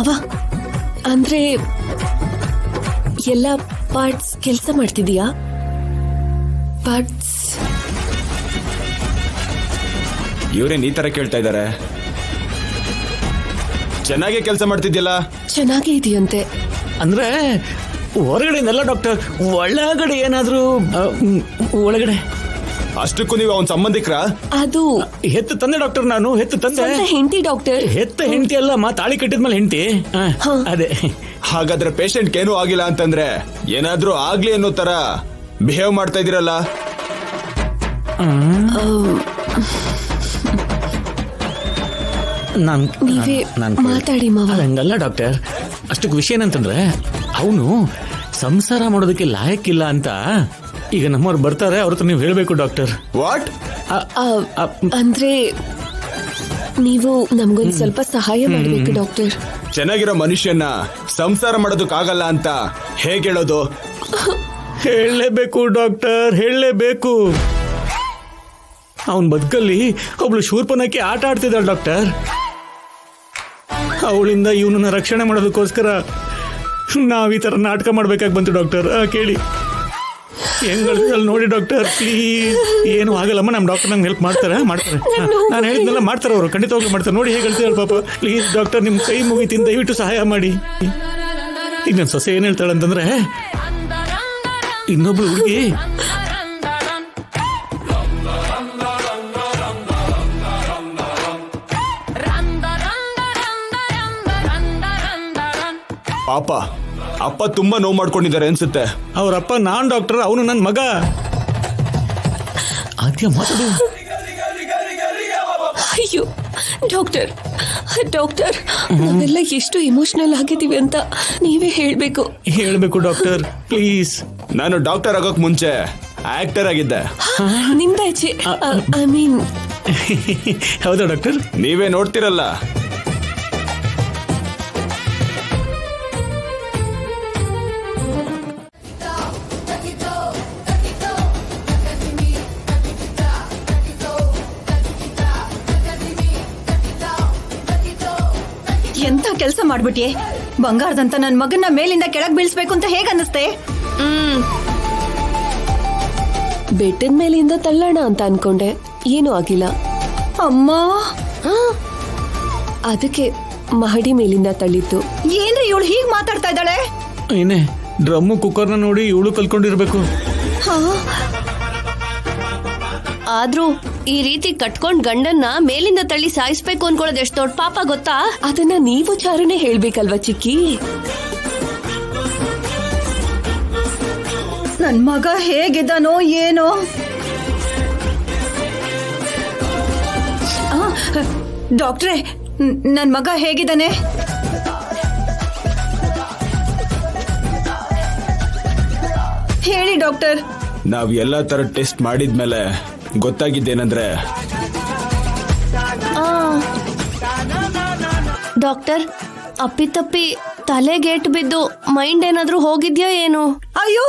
ಮಾವ ಅಂದ್ರೆ ಎಲ್ಲ ಪಾರ್ಟ್ಸ್ ಕೆಲಸ ಮಾಡ್ತಿದೀಯಾ? ಪಾರ್ಟ್ಸ್ ಇವ್ರೇನ್ ಈ ತರ ಕೇಳ್ತಾ ಇದಾರೆ? ಚೆನ್ನಾಗಿ ಕೆಲಸ ಮಾಡ್ತಿದ್ಯಲ್ಲ? ಚೆನ್ನಾಗೇ ಇದೆಯಂತೆ. ಅಂದ್ರೆ ಹೊರಗಡೆನೆಲ್ಲ ಡಾಕ್ಟರ್, ಒಳಗಡೆ ಏನಾದ್ರೂ ಒಳಗಡೆ ಅಷ್ಟಕ್ಕೂ ನೀವು ಅವನ್ ಸಂಬಂಧಿಕರ? ಅದು ಹೆತ್ತು ತಂದೆ ಡಾಕ್ಟರ್, ನಾನು ಹೆತ್ತು ತಂದೆ. ಹೆಂಡತಿ ಡಾಕ್ಟರ್. ಹೆತ್ತ ಹೆಂಡತಿ ಅಲ್ಲ, ತಾಳಿ ಕಟ್ಟಿದ್ಮೇಲೆ ಹೆಂಡತಿ. ಅದೇ. ಹಾಗಾದ್ರೆ ಪೇಷಂಟ್ ಏನೂ ಆಗಿಲ್ಲ ಅಂತಂದ್ರೆ ಏನಾದ್ರೂ ಆಗ್ಲಿ ಅನ್ನೋ ತರ ಬಿಹೇವ್ ಮಾಡ್ತಾ ಇದೀರಲ್ಲ? ನೀವೇ ಮಾತಾಡಿ ಮಾವ. ಹಂಗಲ್ಲ ಡಾಕ್ಟರ್, ಅಷ್ಟಕ್ಕೆ ವಿಷಯ ಏನಂತಂದ್ರೆ ಅವನು ಸಂಸಾರ ಮಾಡೋದಕ್ಕೆ ಲಾಯಕ್ಕಿಲ್ಲ ಅಂತ ಈಗ ನಮ್ಮವ್ರು ಬರ್ತಾರೆ, ಅವ್ರ ಹತ್ರ ನೀವು ಹೇಳ್ಬೇಕು ಡಾಕ್ಟರ್. ವಾಟ್? ಅಂದ್ರೆ ನೀವು ನಮ್ಗೊಂದು ಸ್ವಲ್ಪ ಸಹಾಯ ಮಾಡಬೇಕು ಡಾಕ್ಟರ್. ಚೆನ್ನಾಗಿರೋ ಮನುಷ್ಯನ ಸಂಸಾರ ಮಾಡೋದಕ್ಕಾಗಲ್ಲ ಅಂತ ಹೇಗೆ ಹೇಳೋದು? ಹೇಳಲೇಬೇಕು ಡಾಕ್ಟರ್, ಹೇಳಲೇಬೇಕು. ಅವನ್ ಬದುಕಲ್ಲಿ ಒಬ್ಳು ಶೂರ್ಪನಕ್ಕೆ ಆಟ ಆಡ್ತಿದ್ದಾಳೆ ಡಾಕ್ಟರ್. ಅವಳಿಂದ ಇವನನ್ನ ರಕ್ಷಣೆ ಮಾಡೋದಕ್ಕೋಸ್ಕರ ನಾವ್ ಈ ತರ ನಾಟಕ ಮಾಡ್ಬೇಕಾಗಿ ಬಂತು ಡಾಕ್ಟರ್. ಕೇಳಿ ಹೆಂಗ್ ನೋಡಿ ಡಾಕ್ಟರ್, ಪ್ಲೀಸ್. ಏನು ಆಗಲ್ಲಮ್ಮ, ನಮ್ ಡಾಕ್ಟರ್ ನಂಗೆ ಹೆಲ್ಪ್ ಮಾಡ್ತಾರೆ. ನಾನು ಹೇಳಿದ್ನೆಲ್ಲ ಮಾಡ್ತಾರೆ ಅವರು, ಖಂಡಿತವಾಗ್ಲೂ ಮಾಡ್ತಾರೆ. ನೋಡಿ ಹೇಗೆ ಹೇಳ್ತಿದ್ದಾಳೆ ಪಾಪ. ಪ್ಲೀಸ್ ಡಾಕ್ಟರ್, ನಿಮ್ ಕೈ ಮುಗಿತೀನಿ, ದಯವಿಟ್ಟು ಸಹಾಯ ಮಾಡಿ. ಈಗ ನನ್ನ ಸೊಸೆ ಏನ್ ಹೇಳ್ತಾಳೆ ಅಂತಂದ್ರೆ, ಇನ್ನೊಬ್ಳು ಹುಡುಗಿ ಪಾಪ ಅಪ್ಪ ತುಂಬಾ ನೋವು ಮಾಡ್ಕೊಂಡಿದ್ದಾರೆ ಅನ್ಸುತ್ತೆ. ಅವರಪ್ಪ ನಾನ್ ಡಾಕ್ಟರ್, ಅವನು ನನ್ನ ಮಗ. ಆದ್ಯ ಮಾತಾಡು. ಅಯ್ಯೋ ಡಾಕ್ಟರ್, ಡಾಕ್ಟರ್ ನಾವೆಲ್ಲ ಎಷ್ಟು ಎಮೋಷನಲ್ ಆಗಿದ್ದೀವಿ ಅಂತ ನೀವೇ ಹೇಳ್ಬೇಕು ಡಾಕ್ಟರ್, ಪ್ಲೀಸ್. ನಾನು ಡಾಕ್ಟರ್ ಆಗೋಕ್ ಮುಂಚೆ ಆಕ್ಟರ್ ಆಗಿದ್ದೆ. ನಿಮ್ದಾಚೆ ಐ ಮೀನ್. ಹೌದಾ ಡಾಕ್ಟರ್? ನೀವೇ ನೋಡ್ತಿರಲ್ಲ. ಎಂತ ಕೆಲಸ ಮಾಡ್ಬಿಟ್ಯೆ? ಬಂಗಾರದಂತ ನನ್ ಮಗನ್ನ ಮೇಲಿಂದ ಕೆಳಗ್ ಬೀಳ್ಸ್ಬೇಕು ಅಂತ ಹೇಗ ಅನ್ನಿಸ್ತೆ? ಬೆಟ್ಟದ ಮೇಲಿಂದ ತಳ್ಳೋಣ ಅಂತ ಅನ್ಕೊಂಡೆ, ಏನೂ ಆಗಿಲ್ಲ. ಅಮ್ಮ, ಅದಕ್ಕೆ ಮಹಡಿ ಮೇಲಿಂದ ತಳ್ಳಿದ್ದು. ಏನ್ರಿ ಇವಳು ಹೀಗ್ ಮಾತಾಡ್ತಾ ಇದ್ದಾಳೆ? ಏನೇ ಡ್ರಮ್ಮು ಕುಕ್ಕರ್ನ ನೋಡಿ ಇವಳು ಕಲ್ಕೊಂಡಿರ್ಬೇಕು. ಆದ್ರೂ ಈ ರೀತಿ ಕಟ್ಕೊಂಡ್ ಗಂಡನ್ನ ಮೇಲಿಂದ ತಳ್ಳಿ ಸಾಯಿಸ್ಬೇಕು ಅನ್ಕೊಳ್ಳೋದು ಎಷ್ಟು ದೊಡ್ಡ ಪಾಪ ಗೊತ್ತಾ? ಅದನ್ನ ನೀವು ಚಾರಣೆ ಹೇಳ್ಬೇಕಲ್ವಾ ಚಿಕ್ಕಿ? ನನ್ ಮಗ ಹೇಗಿದ್ದಾನೋ ಏನೋ. ಡಾಕ್ಟ್ರೇ, ನನ್ ಮಗ ಹೇಗಿದ್ದಾನೆ? ಹೇಳಿ ಡಾಕ್ಟರ್. ನಾವ್ ಎಲ್ಲಾ ತರ ಟೆಸ್ಟ್ ಮಾಡಿದ್ಮೇಲೆ ಗೊತ್ತಾಗಿದ್ದೇನಂದ್ರೆ, ಡಾಕ್ಟರ್ ಅಪ್ಪಿತಪ್ಪಿ ತಲೆಗೇಟ್ ಬಿದ್ದು ಮೈಂಡ್ ಏನಾದ್ರೂ ಹೋಗಿದ್ಯಾ ಏನು? ಅಯ್ಯೋ,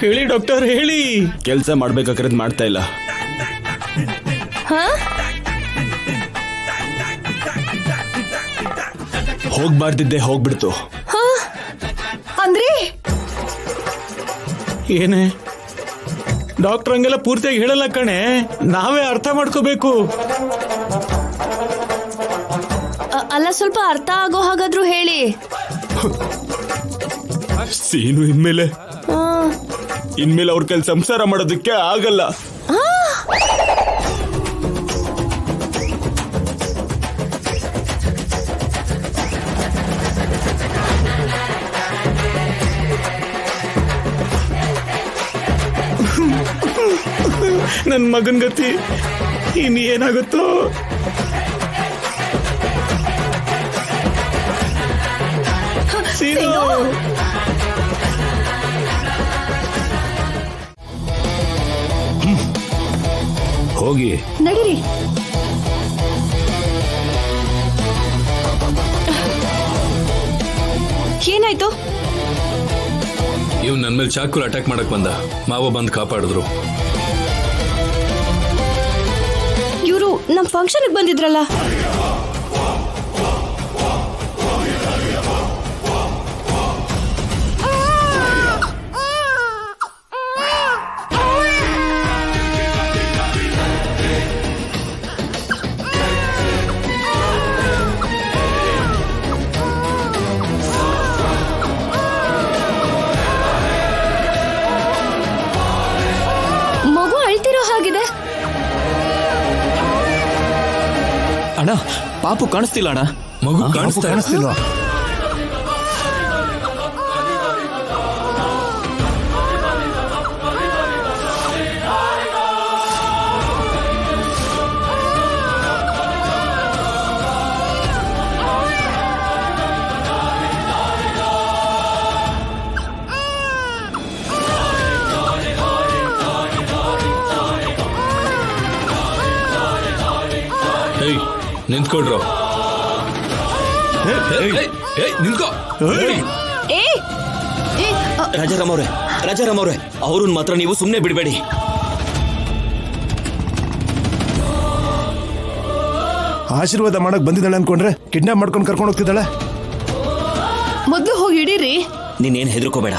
ಹೇಳಿ ಡಾಕ್ಟರ್, ಹೇಳಿ. ಕೆಲ್ಸ ಮಾಡ್ಬೇಕಾಗಿರೋದು ಮಾಡ್ತಾ ಇಲ್ಲ. ಹೋಗ್ಬಾರ್ದಿದ್ದೆ ಹೋಗ್ಬಿಡ್ತು. ಅಂದ್ರೆ ಏನೇ ಡಾಕ್ಟರ್ ಹಂಗೆಲ್ಲ ಪೂರ್ತಿಯಾಗಿ ಹೇಳಲ್ಲ ಕಣೆ, ನಾವೇ ಅರ್ಥ ಮಾಡ್ಕೋಬೇಕು. ಅಲ್ಲ, ಸ್ವಲ್ಪ ಅರ್ಥ ಆಗೋ ಹಾಗಾದ್ರೂ ಹೇಳಿ. ಸೀನು ಇನ್ಮೇಲೆ ಅವ್ರ ಕೈಲಿ ಸಂಸಾರ ಮಾಡೋದಕ್ಕೆ ಆಗಲ್ಲ. ನನ್ ಮಗನ್ ಗತಿ ಇನ್ ಏನಾಗುತ್ತೋ. ಸೀನು, ಹೋಗಿ ನಡೀರಿ. ಏನಾಯ್ತು? ಇವ್ ನನ್ ಮೇಲೆ ಚಾಕುಲ್ ಅಟ್ಯಾಕ್ ಮಾಡಕ್ ಬಂದ. ಮಾವ ಬಂದು ಕಾಪಾಡಿದ್ರು. ಇವರು ನಮ್ ಫಂಕ್ಷನ್ಗೆ ಬಂದಿದ್ರಲ್ಲ. ಮಗು ಅಳ್ತಿರೋ ಹಾಗಿದೆ. ಅಣ್ಣ ಪಾಪು ಕಾಣಿಸ್ತಿಲ್ಲ ಅಣ್ಣ. ಮಗು ಕಾಣಿಸ್ತಿಲ್ವಾ? ಏಯ್ ನಿಂತ್ಕೊಳ್ರು. ನಿಂತ್ಕೋ. ಏ ರಾಜಾರಾಮ್ ಅವ್ರೆ ಅವ್ರನ್ನ ಮಾತ್ರ ನೀವು ಸುಮ್ಮನೆ ಬಿಡಬೇಡಿ. ಆಶೀರ್ವಾದ ಮಾಡಕ್ ಬಂದಿದ್ದಾಳೆ ಅನ್ಕೊಂಡ್ರೆ ಕಿಡ್ನಾಪ್ ಮಾಡ್ಕೊಂಡು ಕರ್ಕೊಂಡು ಹೋಗ್ತಿದ್ದಾಳೆ. ಮೊದ್ಲು ಹೋಗಿ ಹಿಡೀರಿ. ನೀನೇನ್ ಹೆದರ್ಕೋಬೇಡ.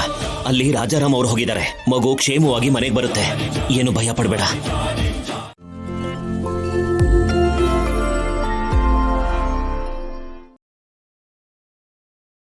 ಅಲ್ಲಿ ರಾಜಾರಾಮ್ ಅವ್ರು ಹೋಗಿದ್ದಾರೆ. ಮಗು ಕ್ಷೇಮವಾಗಿ ಮನೆಗೆ ಬರುತ್ತೆ. ಏನು ಭಯ ಪಡಬೇಡ.